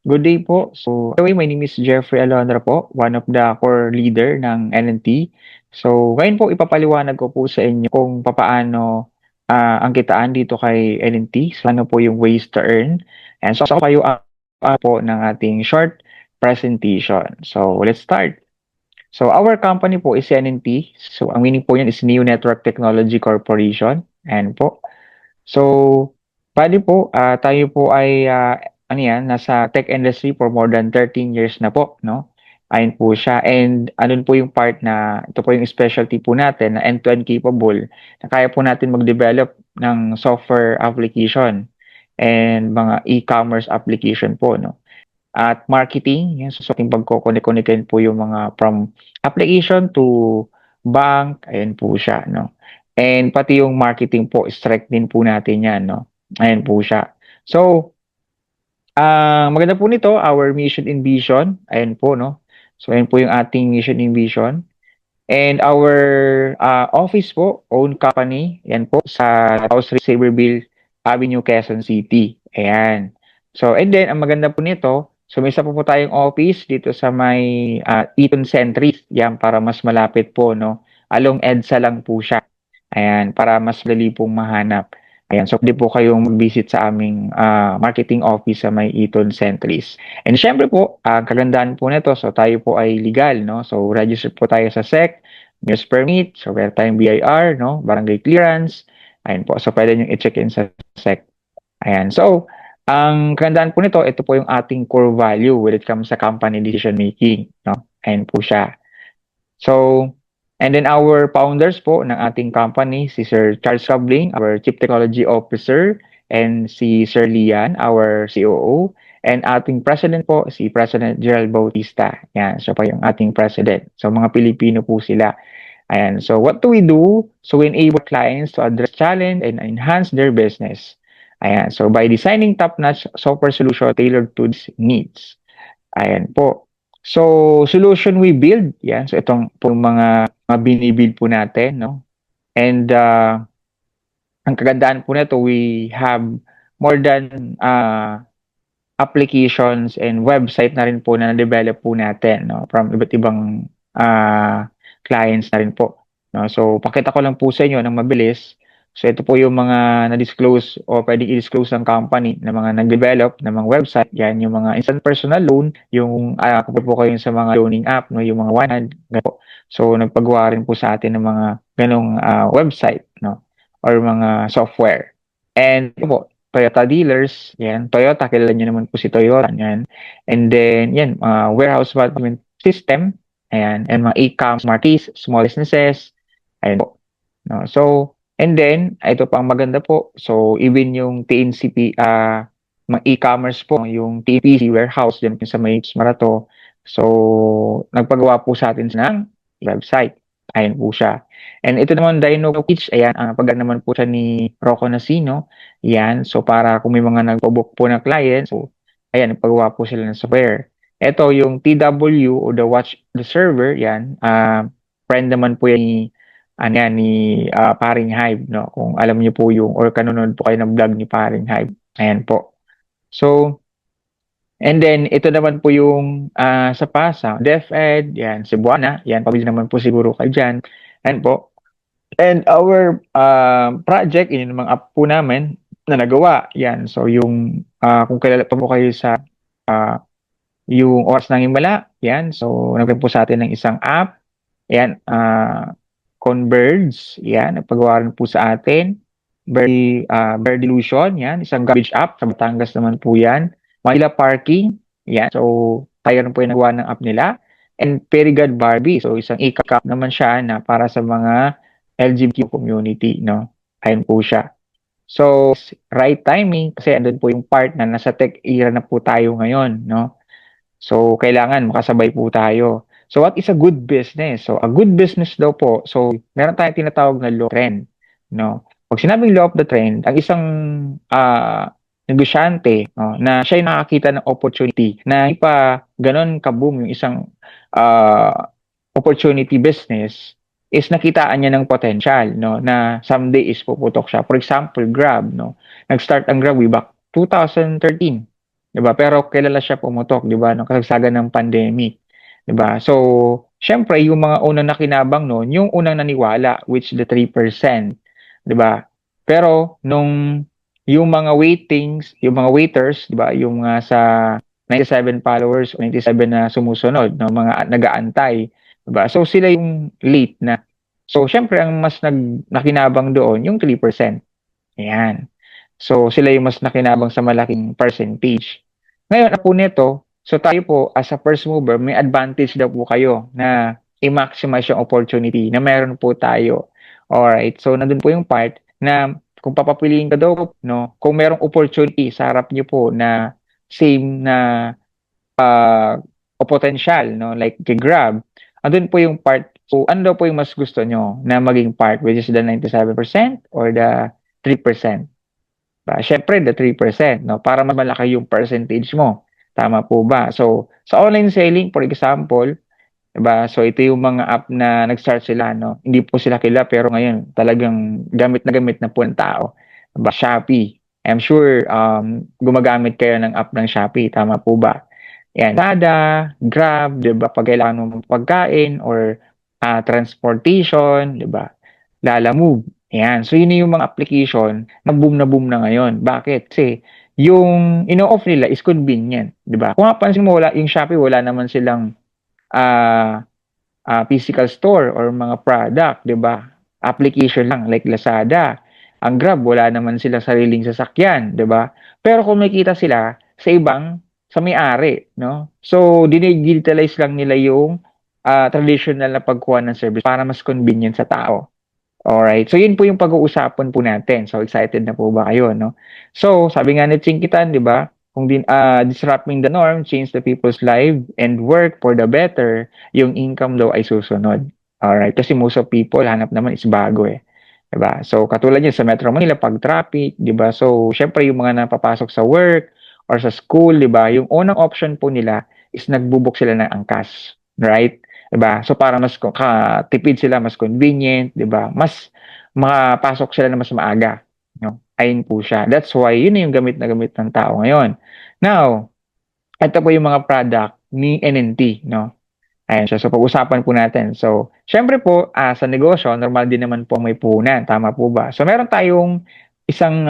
Good day po. So, by the way, my name is Jeffrey Alondra po, one of the core leader ng LNT. So, ngayon po ipapaliwanag ko po sa inyo kung papaano ang kitaan dito kay LNT. So, ano po yung ways to earn. And so kayo po ng ating short presentation. So, let's start. So, our company po is NNT. So, ang meaning po yan is New Network Technology Corporation. And po. So, bale po, tayo po ay ano yan, nasa tech industry for more than 13 years na po, no? Ayun po siya. And ano po yung part na, ito po yung specialty po natin na end-to-end capable na kaya po natin mag-develop ng software application and mga e-commerce application po, no? At marketing, yan, so ating pagkoconnect-connectin po yung mga from application to bank, ayan po siya, no? And pati yung marketing po, strike din po natin yan, no? Ayan po siya. So, maganda po nito, our mission and vision, ayan po, no? So, ayan po yung ating mission and vision. And our office po, own company, yan po, sa House Saberville Avenue, Quezon City. Ayan. So, and then, ang maganda po nito, so may isa po tayong office dito sa may Eaton Centris. Yan, para mas malapit po, no? Along EDSA lang po siya. Ayan, para mas dali pong mahanap. Ayan, so pwede po kayong mag-visit sa aming marketing office sa may Eaton Centris. And syempre po, ang kagandahan po nito, so tayo po ay legal, no? So, register po tayo sa SEC, news permit, so meron tayong BIR, no? Barangay clearance. Ayan po, so pwede nyo i-check in sa SEC. Ayan, so, ang kagandahan po nito, ito po yung ating core value when it comes sa company decision making, no? Ayan po siya. So, and then our founders po ng ating company, si Sir Charles Cabling, our Chief Technology Officer, and si Sir Lian, our COO, and ating President po, si President Gerald Bautista. Yan, so pa yung ating President. So, mga Pilipino po sila. Ayan, so what do we do? So, we enable clients to address challenge and enhance their business. Ayan, so by designing top-notch software solution tailored to these needs. Ayan po. So, solution we build, yan. So, itong po mga binibuild po natin, no? And ang kagandahan po nito, we have more than applications and website na rin po na na-develop po natin, no? From iba't ibang clients na rin po. No? So, pakita ko lang po sa inyo ng mabilis. So, ito po yung mga na-disclose o pwedeng i-disclose ng company na mga nag-develop ng mga website. Yan, yung mga instant personal loan, yung kapag po kayo sa mga loaning app, no? Yung mga one-hand, po. So, nagpagawa rin po sa atin ng mga ganong website, no? Or mga software. And ito po, Toyota dealers, yan. Toyota, kilala nyo naman po si Toyota, yan. And then, yan, warehouse management system, ayan, and mga e-commerce markets, small businesses, ayan po. No? So, and then, ito pa ang maganda po, so, even yung TNCP, mga e-commerce po, yung TPC warehouse, dyan po sa may Marato, so, nagpagawa po sa atin ng website. Ayan po siya. And ito naman, Dino Kitch, ayan, pag naman po siya ni Rocco Nasino, yan. So, para kung may mga nagpo-book po na client, so, ayan, nagpagawa po sila ng software. Ito, yung TW o the watch the server, yan. Friend naman po yan ni, ano yan, ni Paring Hive, no? Kung alam niyo po yung, or kanonood po kayo ng vlog ni Paring Hive. Ayan po. So, and then, ito naman po yung sa PASA, DepEd, yan, Cebuana, yan, pabilis naman po siguro kayo dyan. Ayan po. And our project, yun yung mga app po namin na nagawa. Yan. So, yung, kung kilala pa po kayo sa yung Oras ng Himala, yan. So, nagpapin po sa atin ng isang app. Yan. Converge, yan. Nagpagawa rin po sa atin. Bear Delusion, yan. Isang garbage app. Sa Batangas naman po yan. Manila Parking, yan. So, tayo rin po yung nagawa ng app nila. And Perigad Barbie. So, isang e-cup naman siya na para sa mga LGBTQ community, no? Ayun po siya. So, right timing, kasi andun po yung part na nasa tech era na po tayo ngayon, no? So, kailangan makasabay po tayo. So, what is a good business? So, a good business daw po, so, meron tayong tinatawag na law of the trend, no? Pag sinabing law of the trend, ang isang negosyante, no, na siya yung nakakita ng opportunity na hindi pa ganun kaboom yung isang opportunity business is nakitaan niya ng potential, no, na someday is puputok siya. For example, Grab, no. Nag-start ang Grab way back 2013. 'di ba? Pero kilala siya pumutok, 'di ba, nung kasagsagan ng pandemic, 'di ba? So, siyempre yung mga unang nakinabang nun, yung unang naniwala, which the 3%, 'di ba? Pero nung yung mga waiters, 'di ba, yung mga sa 97 followers o 97 na sumusunod, no, mga nag-aantay, 'di ba? So sila yung late na. So siyempre ang mas nakinabang doon yung 3%. Ayan. So, sila yung mas nakinabang sa malaking percentage. Ngayon, ang po nito, so tayo po, as a first mover, may advantage daw po kayo na i-maximize yung opportunity na meron po tayo. Alright, so nandun po yung part na kung papapiliin ka daw, no, kung merong opportunity sa harap niyo po na same na uh, o potential, no, like kay Grab, andun po yung part, so ano daw po yung mas gusto nyo na maging part, which is the 97% or the 3%? Siyempre the 3%, no? Para mas malaki yung percentage mo. Tama po ba? So, sa online selling, for example, 'di ba? So, ito yung mga app na nag-start sila, no? Hindi po sila kilala pero ngayon talagang gamit na po ng tao. 'Di ba? Shopee. I'm sure gumagamit kayo ng app ng Shopee, tama po ba? Yan, Lazada, Grab, 'di ba? Pag kailangan mo ng pagkain or transportation, 'di ba? Lalamove. Yan. So, yun yung mga application na boom na ngayon. Bakit? Kasi yung ino-off nila is convenient, 'di ba? Kung napansin mo, wala yung Shopee, wala naman silang ah physical store or mga product, 'di ba? Application lang like Lazada. Ang Grab wala naman silang sariling sasakyan, 'di ba? Pero kung makita sila sa sa may-ari, no? So dinigitalize lang nila yung traditional na pagkuha ng service para mas convenient sa tao. Alright. So, yun po yung pag-uusapan po natin. So, excited na po ba kayo, no? So, sabi nga ni Chinkitan, di ba? Kung disrupting the norm, change the people's life and work for the better, yung income daw ay susunod. Alright. Kasi most of people, hanap naman is bago eh. Di ba? So, katulad yun sa Metro Manila, pag traffic, di ba? So, syempre yung mga napapasok sa work or sa school, di ba? Yung unang option po nila is nagbubuk sila ng angkas. Right? 'Di ba? So para mas tipid sila, mas convenient, 'di ba? Mas makapasok sila na mas maaga, no? Ayun po siya. That's why yun na yung gamit na gamit ng tao ngayon. Now, ito po yung mga product ni NNT, no? Ayan siya. So pag-usapan po natin. So, syempre po, sa negosyo, normal din naman po may puhunan. Tama po ba? So meron tayong isang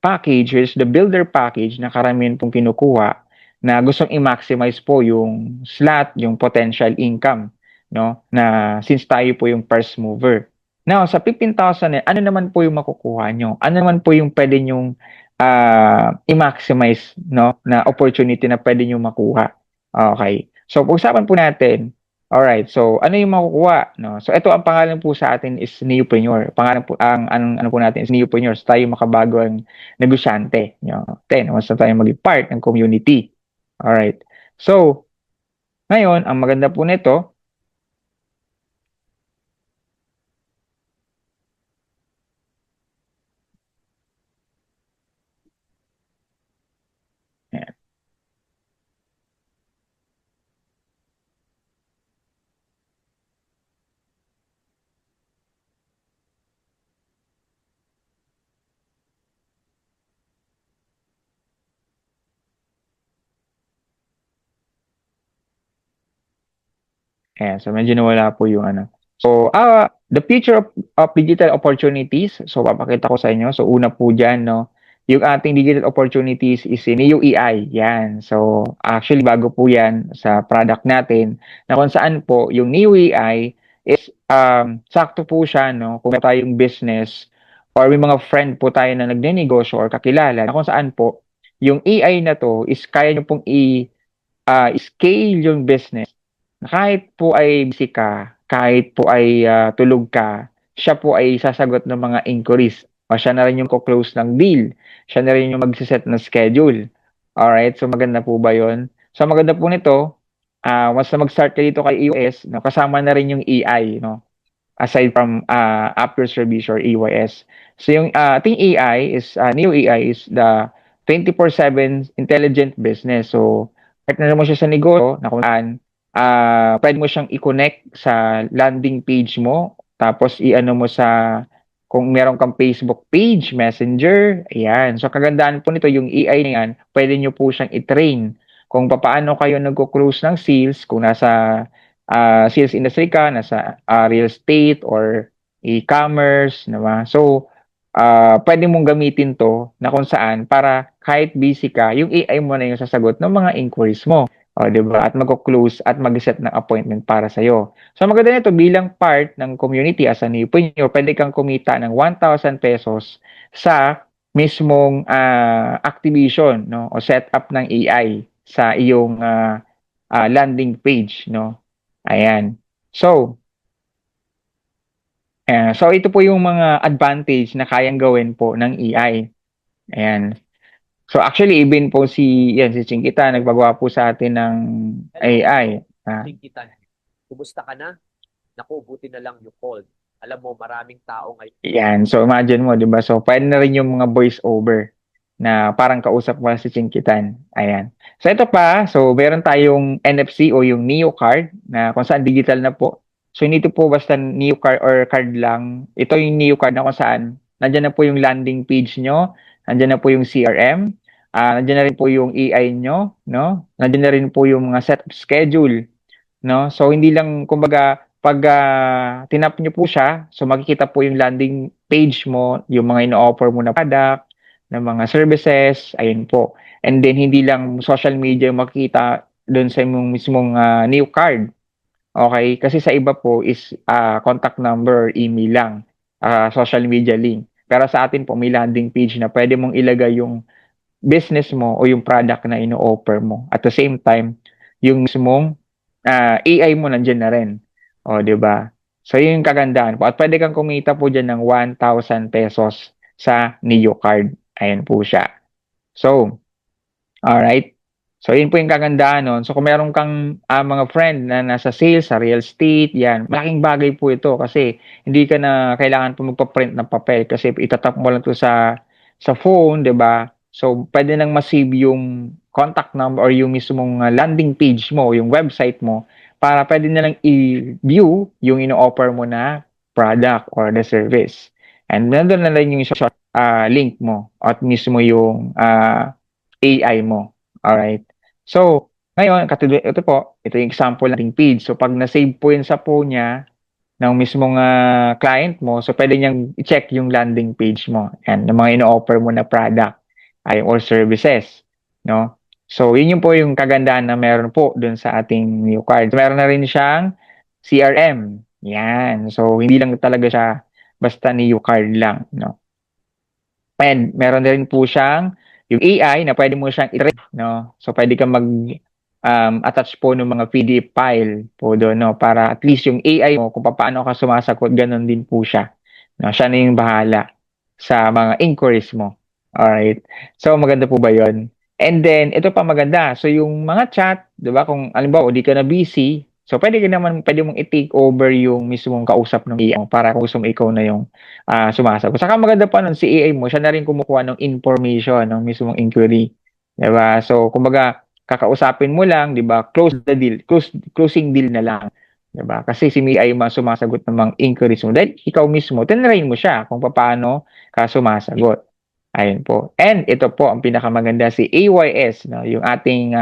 package, which is the builder package na karamihan pong kinukuha na gustong i-maximize po yung slot, yung potential income, no? Na since tayo po yung first mover. Now, sa 15,000 ano naman po yung makukuha nyo? Ano naman po yung pwede nyong i-maximize, no? Na opportunity na pwede nyo makuha. Okay. So, pag-usapan po natin. Alright. So, ano yung makukuha, no? So, ito ang pangalan po sa atin is Neopreneur. Pangalan po ano po natin is Neopreneur. So, tayo makabagong negosyante, no? Then, once na tayo maging part ng community. Alright. So, ngayon, ang maganda po nito, ayan, ayan, so medyo nawala po yung ano. So, the future of digital opportunities. So, papakita ko sa inyo. So, una po dyan, no? Yung ating digital opportunities is in UEI. Yan. So, actually, bago po yan sa product natin na kung saan po yung UEI is sakto po siya, no? Kung may tayong business or may mga friend po tayo na nagnenegosyo or kakilala na kung saan po yung AI na to is kaya nyo pong scale yung business na kahit po ay busy ka, kahit po ay tulog ka, siya po ay sasagot ng mga inquiries. O siya na rin yung ko-close ng deal. Siya na rin yung magsiset ng schedule. Alright, so maganda po ba yon? So maganda po nito, once na mag-start ka dito kay iOS, no, kasama na rin yung AI, no? Aside from app your service or AYS. So yung ating AI is, new AI is the 24/7 intelligent business. So, partner mo siya sa negosyo na kung saan pwede mo siyang i-connect sa landing page mo, tapos i-ano mo sa kung meron kang Facebook page, Messenger, ayan. So kagandaan po nito, yung AI na yan, pwede nyo po siyang i-train kung paano kayo nagko-close ng sales, kung nasa sales industry ka, nasa real estate or e-commerce, diba? So, pwede mong gamitin to na kung saan para kahit busy ka, yung AI mo na yung sasagot ng mga inquiries mo. O, di ba? At magko-close at mag-set ng appointment para sa'yo. So, maganda nito bilang part ng community as a newpreneur, pwede kang kumita ng 1,000 pesos sa mismong activation, no? O setup ng AI sa iyong landing page, no? Ayan. So, so ito po yung mga advantage na kayang gawin po ng AI. Ayan. So actually even po si Chinkita nagbagawa po sa atin ng AI. Kita, kumusta ka na? Naku, buti na lang you called. Alam mo, maraming tao ngayon. Yan. So imagine mo, 'di ba? So pwede na rin yung mga voice over na parang kausap mo si Chinkitan. Ayan. So ito pa, so meron tayong NFC o yung Neo card na kung saan digital na po. So hindi po basta Neo card or card lang. Ito yung Neo card na kung saan nandiyan na po yung landing page nyo, nandiyan na po yung CRM, nandiyan na rin po yung AI nyo, no? Nandiyan na rin po yung mga set schedule, no? So hindi lang kumbaga pag tinap niyo po siya, so makikita po yung landing page mo, yung mga ino-offer mo na product, ng mga services, ayun po. And then hindi lang social media yung makikita doon sa imong mismong new card. Okay? Kasi sa iba po is contact number, email lang, social media link. Pero sa atin po may landing page na pwede mong ilagay yung business mo o yung product na ino-offer mo. At the same time, yung mismong AI mo nandiyan na rin. O, di ba? So, yun yung kagandahan po. At pwede kang kumita po dyan ng 1,000 pesos sa Neo Card. Ayan po siya. So, alright. So, yun po yung kagandahan nun. So, kung meron kang mga friend na nasa sales, sa real estate, yan. Malaking bagay po ito kasi hindi ka na kailangan po magpa-print ng papel kasi itatap mo lang to sa phone, di ba? So, pwede nang ma-save yung contact number or yung mismong landing page mo, yung website mo, para pwede na lang i-view yung ino-offer mo na product or the service. And nandun na lang yung short link mo at mismo yung AI mo. Alright. So, ngayon, katulad ito po, ito yung example ng page. So, pag na-save po yun sa phone niya, ng mismong client mo, so pwede niyang i-check yung landing page mo. Yan, yung mga ino-offer mo na product ay or services. No? So, yun yung po yung kagandahan na meron po dun sa ating new card. So, meron na rin siyang CRM. Yan. So, hindi lang talaga siya basta new card lang. No? And meron na rin po siyang yung AI na pwede mo siyang i-train, no? So pwede kang mag attach po ng mga PDF file po doon, no? Para at least yung AI mo kung paano ka sumasagot, ganun din po siya. No? Siya na yung bahala sa mga inquiries mo. Alright. So maganda po ba 'yon? And then ito pa maganda. So yung mga chat, 'di ba? Kung alimbawa, di ka na busy, so pwede mong i-take over yung mismong kausap ng AI mo para kung gusto mo ikaw na yung sumasagot. Saka maganda pa nun, si AI mo, siya na rin kumukuha ng information ng mismong inquiry. Diba? So, kumbaga, kakausapin mo lang, di ba? Close the deal. Closing deal na lang. Diba? Kasi si AI mo sumasagot ng mga inquiries mo. Dahil ikaw mismo, tinrain mo siya kung paano ka sumasagot. Ayun po. And ito po, ang pinakamaganda, si AYS, no? Yung ating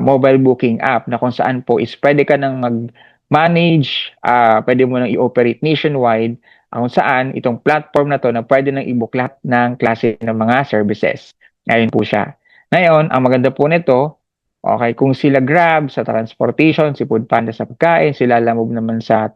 mobile booking app na kung saan po is pwede ka nang mag-manage, pwede mo nang i-operate nationwide kung saan itong platform na to na pwede nang i-book lahat ng klase ng mga services. Ngayon po siya. Ngayon, ang maganda po nito, okay, kung sila Grab sa transportation, si Foodpanda sa pagkain, sila Lamove naman sa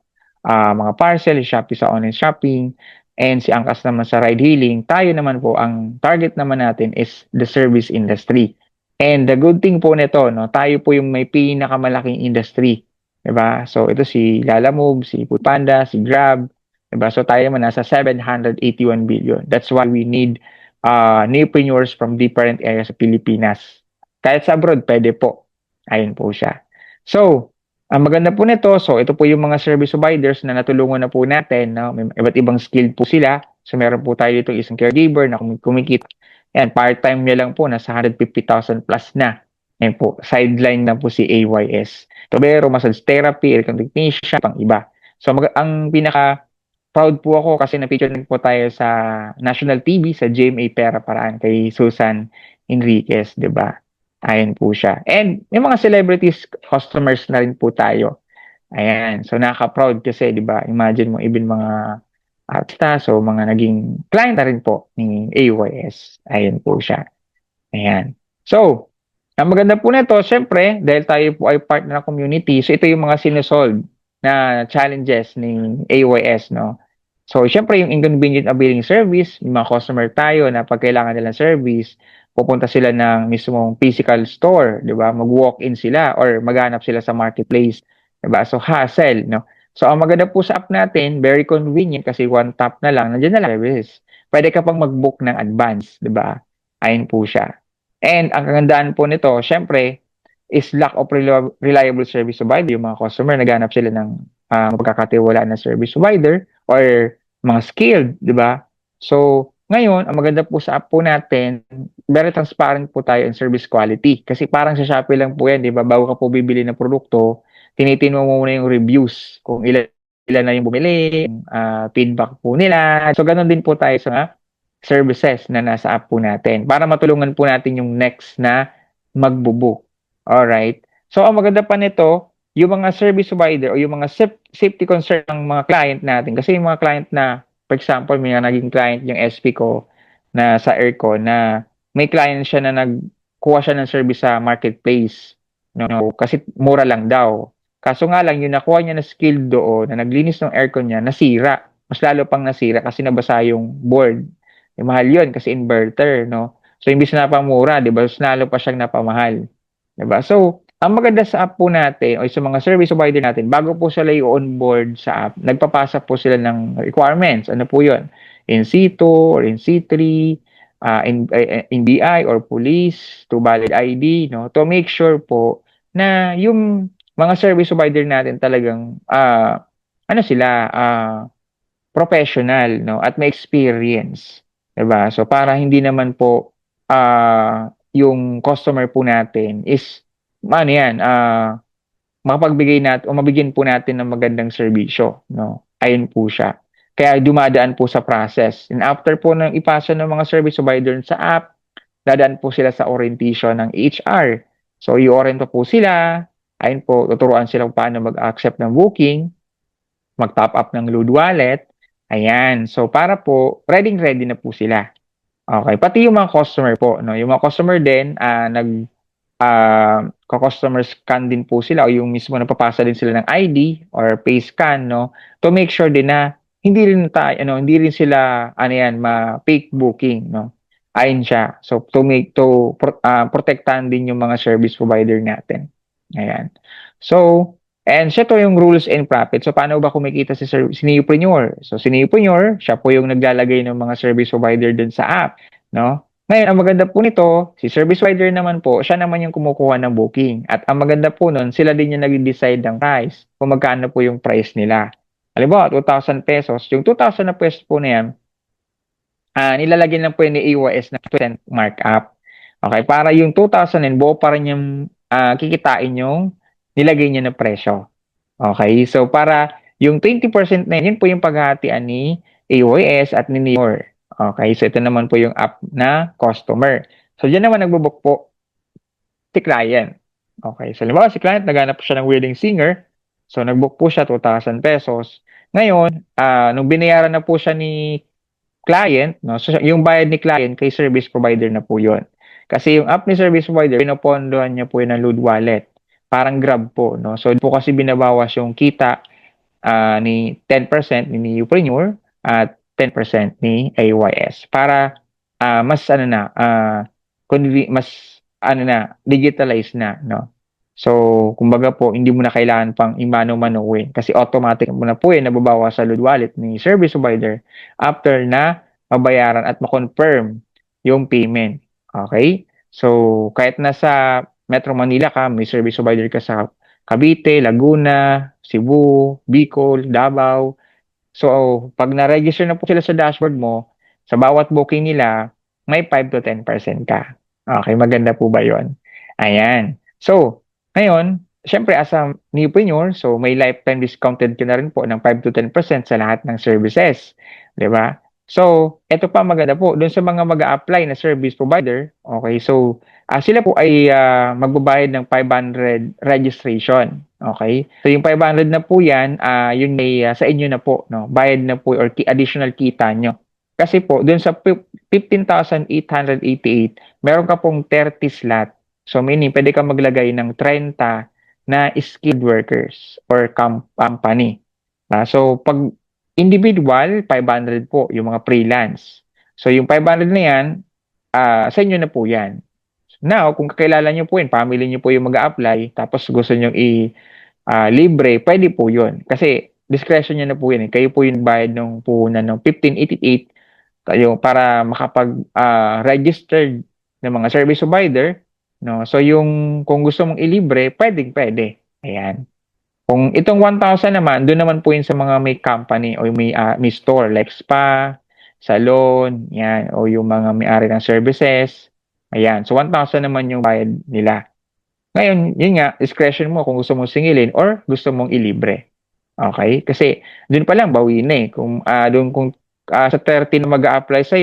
mga parcel, si Shopee sa online shopping, and si Angkas naman sa ride hailing, tayo naman po, ang target naman natin is the service industry. And the good thing po nito, no, tayo po yung may pinakamalaking industry. 'Di ba? So ito si Lalamove, si Foodpanda, si Grab, 'di ba? So tayo naman nasa 781 billion. That's why we need entrepreneurs from different areas sa Pilipinas. Kahit sa abroad, pwede po. Ayun po siya. So, ang maganda po nito, so ito po yung mga service providers na natulungan na po natin, no? May iba't ibang skill po sila. So meron po tayo dito isang caregiver na kumikita. Yan, part-time niya lang po, nasa 150,000 plus na. Yan po, sideline na po si AYS. Tubero, massage therapy, aircon technician, pang iba. So ang pinaka proud po ako kasi na-feature din po tayo sa national TV, sa GMA Pera Paraan kay Susan Enriquez, 'di ba? Ayun po siya. And may mga celebrities customers na rin po tayo. Ayan. So nakaka-proud kasi, 'di ba? Imagine mo even mga artista, so mga naging client na rin po ni AYS. Ayun po siya. Ayan. So, ang maganda po nito, syempre, dahil tayo po ay part ng community, so ito yung mga sinusolve na challenges ni AYS, no? So, syempre, yung inconvenient availing service, yung mga customer tayo na pag kailangan nilang service, pupunta sila ng mismong physical store, di ba? Mag-walk-in sila or maghanap sila sa marketplace, di ba? So, hassle, no? So, ang maganda po sa app natin, very convenient kasi one tap na lang, nandiyan na lang service. Pwede ka pang mag-book ng advance, di ba? Ayun po siya. And ang kagandaan po nito, syempre, is lack of reliable service provider. Yung mga customer, naghanap sila ng magkakatiwalaan na service provider or mga skilled, di ba? So, ngayon, ang maganda po sa app po natin, very transparent po tayo in service quality. Kasi parang sa Shopee lang po yan, di ba? Bago ka po bibili ng produkto, tinitin mo muna yung reviews, kung ilan na yung bumili, feedback po nila. So, ganun din po tayo sa services na nasa app po natin para matulungan po natin yung next na magbubook. Alright? So, ang maganda pa nito, yung mga service provider o yung mga safety concern ng mga client natin. Kasi yung mga client na, for example, may naging client yung SP ko na sa aircon na may client siya na nagkuha siya ng service sa marketplace. No? Kasi mura lang daw. Kaso nga lang, yung nakuha niya na skill doon, na naglinis ng aircon niya, nasira. Mas lalo pang nasira kasi nabasa yung board. Mahal yun kasi inverter, no? So, imbis na napamura, di ba? Mas lalo pa siyang napamahal. Di ba? So, ang maganda sa app po natin o sa mga service provider natin, bago po sila i-onboard sa app, nagpapasa po sila ng requirements. Ano po yun? In C2 or in C3, in BI or police, to valid ID, no? To make sure po na yung mga service provider natin talagang, ano sila, professional, no? At may experience. 'Di ba? So para hindi naman po yung customer po natin is ano yan, makapagbigay natin o mabigyan po natin ng magandang serbisyo, no? Ayun po siya. Kaya dumadaan po sa process. And after po ng ipasa ng mga service provider sa app, dadaan po sila sa orientation ng HR. So i-orient po sila, ayun po, tuturuan sila kung paano mag-accept ng booking, mag-top up ng load wallet. Ayan. So, para po, ready na po sila. Okay. Pati yung mga customer po, no? Yung mga customer din, ka-customer scan din po sila o yung mismo napapasa din sila ng ID or face scan, no? To make sure din na hindi rin sila, ano yan, ma-fake booking, no? Ayun siya. So, protektahan din yung mga service provider natin. Ayan. So, and siya to yung rules and profit. So, paano ba kumikita si Neopreneur? So, si Neopreneur, siya po yung naglalagay ng mga service provider dun sa app, no? Ngayon, ang maganda po nito, si service provider naman po, siya naman yung kumukuha ng booking. At ang maganda po nun, sila din yung nag-decide ng price, kung magkano po yung price nila. Halimbawa, 2,000 pesos. Yung 2,000 na pesos po na yan, nilalagyan lang po yun ni AYS na 2% markup. Okay, para yung 2,000 and buo pa rin yung kikitain yung nilagay niya na presyo. Okay, so para yung 20% na yun po yung paghahatian ni AYS at ni Neor. Okay, so ito naman po yung app na customer. So dyan naman nagbubook po si client. Okay, so halimbawa si client naghanap po siya ng wedding singer. So nagbook po siya 2,000 pesos. Ngayon, nung binayaran na po siya ni client, no? So yung bayad ni client kay service provider na po 'yon. Kasi yung app ni service provider, pinopondohan niya po yun ng load wallet. Parang Grab po, no? So po kasi binabawas yung kita ni 10% ni Neopreneur at 10% ni AYS para mas ano na mas ano na digitalized na, no? So, kumbaga po, hindi mo na kailangan pang imano-manuhin kasi automatic mo na po yan nababawas sa load wallet ni service provider after na mabayaran at ma-confirm yung payment. Okay? So, kahit nasa Metro Manila ka, may service provider ka sa Cavite, Laguna, Cebu, Bicol, Davao. So, pag na-register na po sila sa dashboard mo, sa bawat booking nila, may 5 to 10% ka. Okay, maganda po ba yon? Ayan. So, ngayon, Siyempre as a newpreneur, so may lifetime discounted ka na rin po ng 5 to 10% sa lahat ng services, 'di ba? So, eto pa maganda po, dun sa mga mag-a-apply na service provider, okay, so sila po ay magbabayad ng 500 registration, okay? So yung 500 na po 'yan, yun may sa inyo na po, no? Bayad na po or additional kita nyo. Kasi po, dun sa 15,888, meron ka pong 30 slot. So meaning, pwede ka maglagay ng 30 na skilled workers or company. So, pag individual, 500 po, yung mga freelance. So, yung 500 na yan, sa inyo na po yan. Now, kung kakilala nyo po yun, family nyo po yung mag-a-apply, tapos gusto nyo libre, pwede po yun. Kasi, discretion nyo na po yun. Kayo po yung bayad ng puhunan ng 1588 kayo para makapag-registered ng mga service provider, no? So yung kung gusto mong ilibre, pwedeng-pwede. Ayan. Kung itong 1,000 naman, doon naman po yun sa mga may company o may store like spa, salon, yan, o yung mga may-ari ng services. Ayan. So 1,000 naman yung bayad nila. Ngayon, yun nga, discretion mo kung gusto mong singilin or gusto mong ilibre. Okay? Kasi doon pa lang bawi na eh. Kung doon kung sa 30 na mag-a-apply sa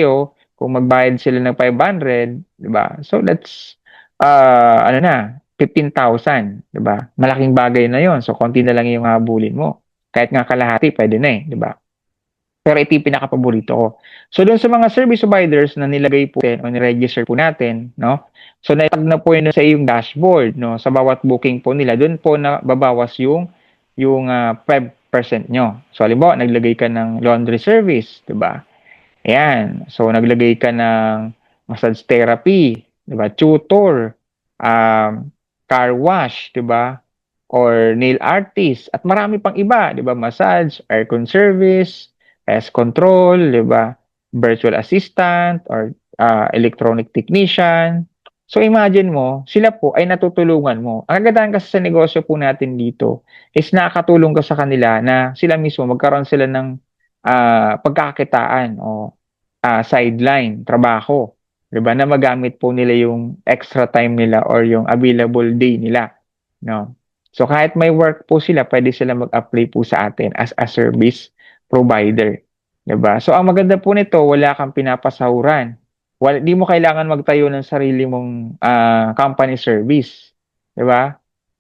kung magbayad sila ng 500, 'di ba? So that's ano na, 15,000, 'di ba? Malaking bagay na 'yon. So konti na lang yung habulin mo. Kahit nga kalahati pwede na eh, 'di ba? Pero ito yung pinaka-paborito ko. So, doon sa mga service providers na nilagay po natin o niregister po natin, no? So, naitag na po yun sa iyong dashboard, no? Sa bawat booking po nila, doon po na babawas yung 5% nyo. So, halimbawa, naglagay ka ng laundry service, di ba? Ayan. So, naglagay ka ng massage therapy, di ba? Tutor, car wash, di ba? Or nail artist, at marami pang iba, di ba? Massage, aircon service, pest control, di ba? Virtual assistant or electronic technician. So imagine mo, sila po ay natutulungan mo. Ang kagandahan kasi sa negosyo po natin dito is nakakatulong ka sa kanila na sila mismo magkaroon sila ng pagkakitaan o sideline, trabaho. 'Di ba? Na magamit po nila yung extra time nila or yung available day nila, no? So kahit may work po sila, pwede sila mag-apply po sa atin as a service provider, 'di ba? So ang maganda po nito, wala kang pinapasahuran. Wala, di mo kailangan magtayo ng sarili mong company service, 'di ba?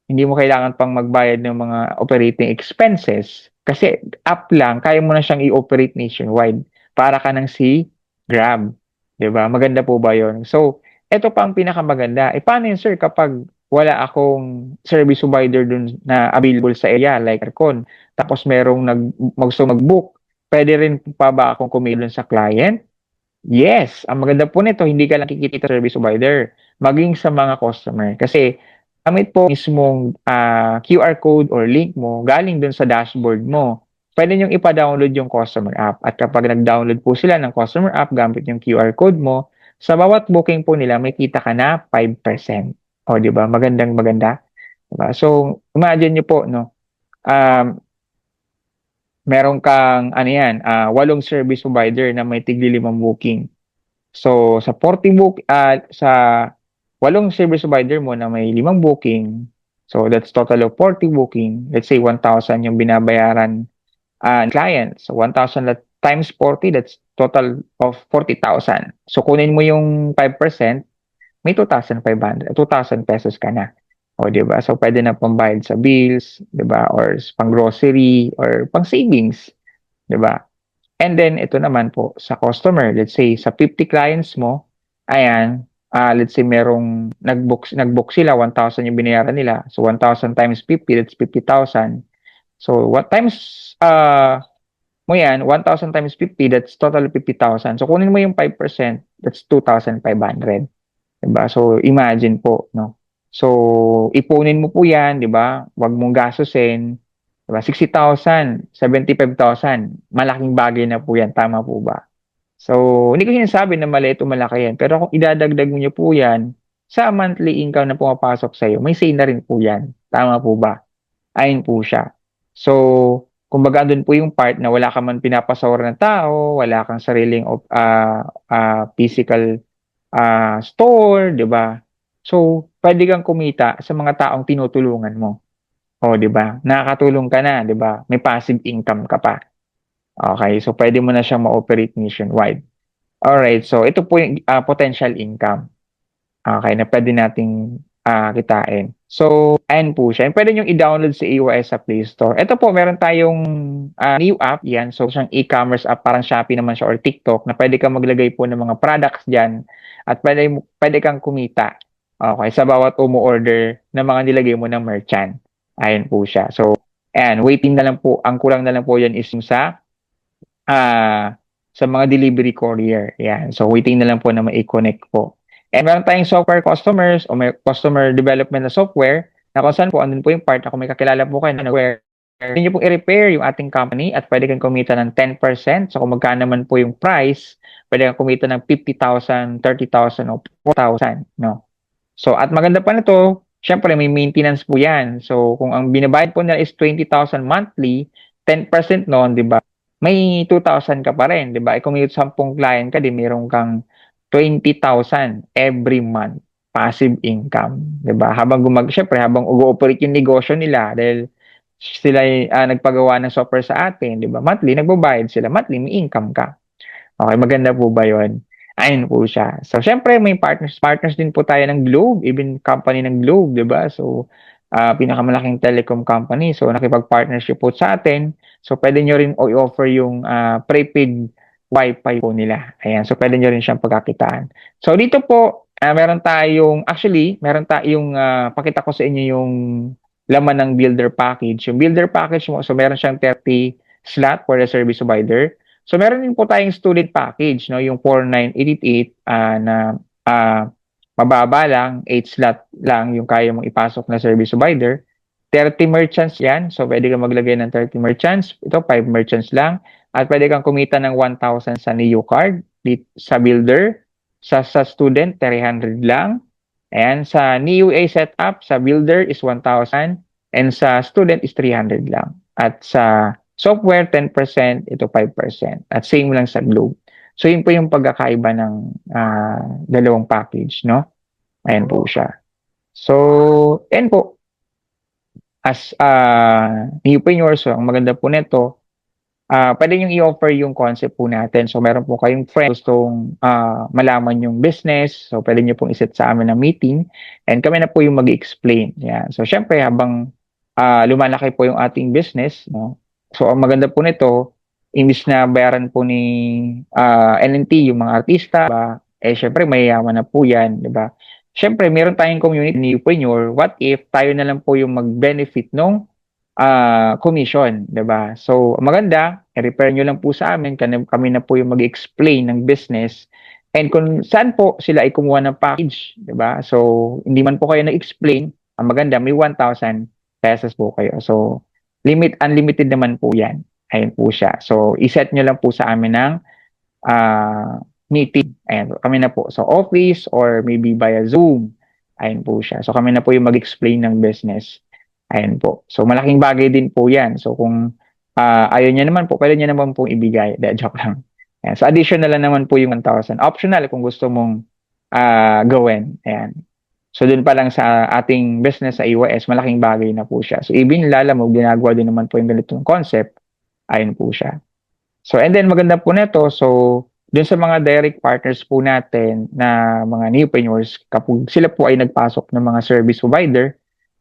Hindi mo kailangan pang magbayad ng mga operating expenses kasi app lang, kaya mo na siyang i-operate nationwide. Para ka ng si Grab. 'Di ba? Maganda po ba 'yon? So, eto pa ang pinakamaganda. Eh, paano yun, sir, kapag wala akong service provider dun na available sa area like aircon, tapos merong gusto mag-book, pwede rin pa ba akong kumilon sa client? Yes, ang maganda po nito, hindi ka lang kikita sa service provider, maging sa mga customer. Kasi gamit po mismong QR code or link mo galing dun sa dashboard mo. Pwede nyo ipa-download yung customer app. At kapag nag-download po sila ng customer app gamit yung QR code mo, sa bawat booking po nila, may kita ka na 5%. O, di ba? Magandang maganda. Diba? So, imagine nyo po, no? Um, meron kang, ano yan, 8 service provider na may tigli 5 booking. So, sa 40 sa 8 service provider mo na may 5 booking, so that's total of 40 booking. Let's say 1,000 yung binabayaran client. So, 1,000 times 40, that's total of 40,000. So, kunin mo yung 5%, may 2,500, 2,000 pesos ka na. O, di ba? So, pwede na pambayad sa bills, di ba? Or pang grocery, or pang savings, di ba? And then, ito naman po, sa customer, let's say, sa 50 clients mo, ayan, let's say merong nag-book sila, 1,000 yung binayaran nila. So, 1,000 times 50, that's 50,000. So, what times mo yan, 1,000 times 50, that's total 50,000. So, kunin mo yung 5%, that's 2,500. Diba? So, imagine po, no? So, ipunin mo po yan, di ba? Huwag mong gastusin. Diba? 60,000, 75,000. Malaking bagay na po yan. Tama po ba? So, hindi ko sinasabi na maliit o malaki yan. Pero kung idadagdag mo nyo po yan sa monthly income na pumapasok sa'yo, may say na rin po yan. Tama po ba? Ayun po siya. So, kumbaga doon po yung part na wala ka man pinapasawaran ng tao, wala kang sariling physical store, 'di ba? So, pwede kang kumita sa mga taong tinutulungan mo. O, 'di ba? Nakakatulong ka na, 'di ba? May passive income ka pa. Okay, so pwede mo na siyang ma-operate nationwide. Alright, so ito po yung potential income. Okay, na pwede nating kitain. So, ayan po siya. Pwede nyo i-download sa iOS sa Play Store. Ito po, meron tayong new app. Yan. So, siyang e-commerce app. Parang Shopee naman siya or TikTok na pwede kang maglagay po ng mga products dyan at pwede kang kumita. Okay, sa bawat umu-order na mga nilagay mo ng merchant. Ayan po siya. So, ayan, waiting na lang po. Ang kulang na lang po yan is yung sa mga delivery courier. Yan. So, waiting na lang po na ma-connect po. And meron tayong software customers o may customer development na software na kung saan po, andun po yung part na kung may kakilala po kayo na where pwede nyo pong i-repair yung ating company at pwede kang kumita ng 10%. So, kung magkano naman po yung price, pwede kang kumita ng 50,000, 30,000 o 4,000. No? So, at maganda pa nito, syempre may maintenance po yan. So, kung ang binabayad po nila is 20,000 monthly, 10% noon, di ba? May 2,000 ka pa rin, di ba? Kung may 10 client ka, di meron kang 20,000 every month passive income, di ba? Syempre, habang ugo-operate yung negosyo nila dahil sila ay nagpagawa ng software sa atin, di ba? Monthly, nagbabayad sila. Monthly, may income ka. Okay, maganda po ba yun? Ayun po siya. So, syempre, may partners din po tayo ng Globe, even company ng Globe, di ba? So, pinakamalaking telecom company. So, nakipag-partnership po sa atin. So, pwede nyo rin i-offer yung prepaid wifi po nila. Ayan. So, pwede nyo rin siyang pagkakitaan. So, dito po, meron tayong, pakita ko sa inyo yung laman ng builder package. Yung builder package mo, so meron siyang 30 slot for the service provider. So meron din po tayong student package, no, yung 4988 na mababa lang, 8 slot lang yung kaya mong ipasok na service provider. 30 merchants yan. So pwede kang maglagay ng 30 merchants. Ito 5 merchants lang. At pwede kang kumita ng 1,000 sa Neo card sa builder. Sa student 300 lang. And sa Neo A setup sa builder is 1,000 and sa student is 300 lang. At sa software, 10%, ito 5%. At same lang sa Globe. So, yun po yung pagkakaiba ng dalawang package, no? Ayan po siya. So, ayan po. As newpreneur, so ang maganda po nito, pwede nyo i-offer yung concept po natin. So, meron po kayong friend gustong malaman yung business. So, pwede nyo pong iset sa amin ng meeting. And kami na po yung mag-explain. Yan. So, syempre, habang lumalaki po yung ating business, no? So, ang maganda po nito, imbis na bayaran po ni LNT yung mga artista, ba? Eh, syempre, mayayaman na po yan, di ba? Syempre, meron tayong community ni Upreneur. What if tayo na lang po yung mag-benefit nung commission, 'di ba? So, maganda, i-refer nyo lang po sa amin, kami na po yung mag-explain ng business and kung saan po sila ay kumuha ng package, 'di ba? So, hindi man po kayo na-explain, ang maganda may 1,000 pesos po kayo. So, unlimited naman po 'yan. Ayun po siya. So, iset nyo lang po sa amin ng meeting. Ayan, kami na po sa office or maybe via Zoom. Ayun po siya. So, kami na po yung mag-explain ng business. Ayan po. So, malaking bagay din po yan. So, kung ayaw niya naman po, pwede niya naman pong ibigay. Joke lang. Ayan. So, additional na naman po yung 1,000. Optional kung gusto mong gawin. Ayan. So, dun pa lang sa ating business sa iOS, malaking bagay na po siya. So, even Lalamove, ginagawa din naman po yung ganitong concept. Ayun po siya. So, and then maganda po nito, so, dun sa mga direct partners po natin na mga newpreneurs, kapag sila po ay nagpasok ng mga service provider,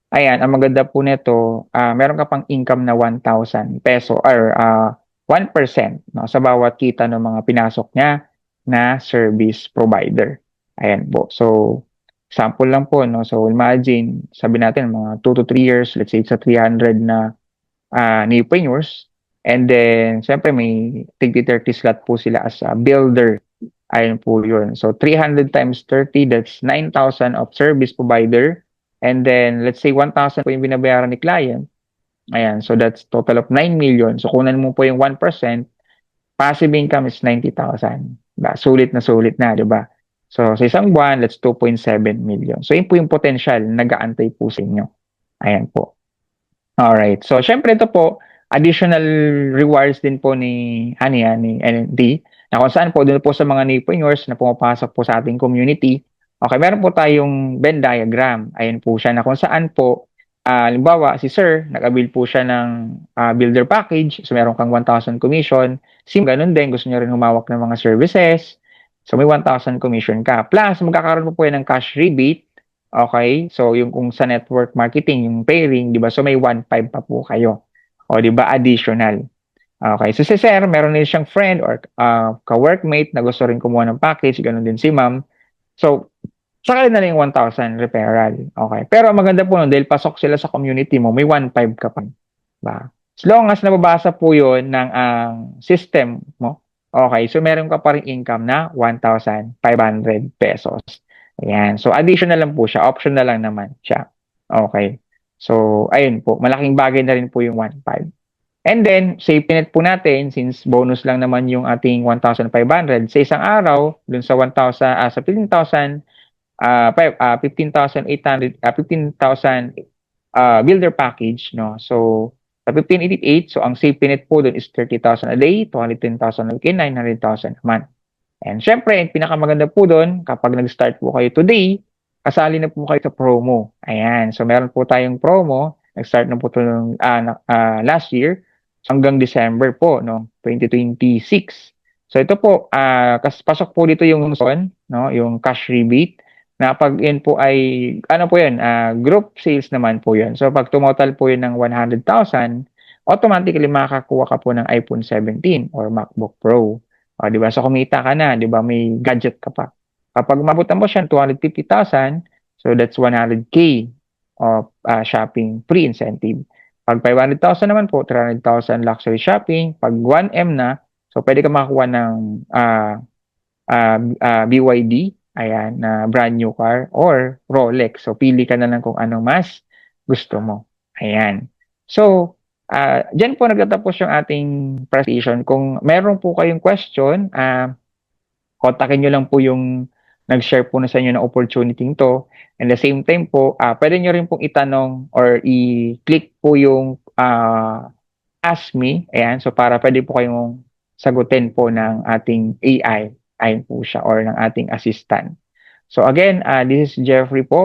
ayan, ang maganda po nito, meron ka pang income na 1,000 peso or 1%, no, sa bawat kita ng mga pinasok niya na service provider. Ayan po. So, sample lang po, no? So, imagine, sabi natin, mga 2 to 3 years, let's say, sa 300 na newpreneurs. And then, siyempre, may 30 slot po sila as a builder. Ayun po yun. So, 300 times 30, that's 9,000 of service provider. And then, let's say 1,000 po yung binabayaran ni client. Ayan, so that's total of 9 million. So, kunan mo po yung 1%, passive income is 90,000. Diba? Sulit na, di ba? So, sa isang buwan, that's 2.7 million. So, yun po yung potential nag-aantay po sa inyo. Ayan po. Alright. So, syempre ito po, additional rewards din po ni NND, na kung saan po, doon po sa mga newpreneurs na pumapasok po sa ating community. Okay, meron po tayong Venn diagram. Ayan po siya, na kung saan po, halimbawa, si sir, nag-avail po siya ng builder package. So, meron kang 1,000 commission. Ganun din, gusto niya rin humawak ng mga services. So, may 1,000 commission ka. Plus, magkakaroon po yan ng cash rebate. Okay? So, yung kung sa network marketing, yung pairing, di ba? So, may 1,500 pa po kayo. O, di ba? Additional. Okay. So, si sir, meron din siyang friend or ka-workmate na gusto rin kumuha ng package. Ganun din si ma'am. So, saka na lang yung 1,000 referral. Okay. Pero ang maganda po nun, dahil pasok sila sa community mo, may 1,500 ka pa. Ba? As long as nababasa po yun ng system mo, okay, so meron ka pa rin income na 1,500 pesos. Ayan. So, additional lang po siya. Optional lang naman siya. Okay. So, ayun po. Malaking bagay na rin po yung 1,500. And then, safety net po natin, since bonus lang naman yung ating 1,500, sa isang araw, dun sa 1,000, sa 15,000, 15,800, 15,000 builder package, no? So, sa 1588, so ang safety net po dun is 30,000 a day, 210,000 a week, 900,000 a month. And syempre, ang pinakamaganda po doon, kapag nag-start po kayo today, kasali na po kayo sa promo. Ayan. So, meron po tayong promo. Nag-start na po ito last year hanggang December po, no? 2026. So, ito po, pasok po dito yung son, no? Yung cash rebate. Na pag yun po ay, ano po yun, group sales naman po yun. So, pag tumotal po yun ng 100,000, automatically makakakuha ka po ng iPhone 17 or MacBook Pro. O, di ba? So, kumita ka na, di ba? May gadget ka pa. Kapag mabutan mo siya ng 250,000, so that's 100K of shopping free incentive. Pag 500,000 naman po, 300,000 luxury shopping. Pag 1M na, so pwede ka makakuha ng BYD, ayan, na brand new car, or Rolex. So, pili ka na lang kung anong mas gusto mo. Ayan. So, dyan po nagtatapos yung ating presentation. Kung meron po kayong question, kontakin nyo lang po yung nag-share po na sa inyo ng opportunity to. And the same time po, pwede nyo rin pong itanong or i-click po yung ask me. Ayan, so para pwede po kayong sagutin po ng ating AI. Ayun po siya or ng ating assistant. So again, this is Jeffrey po.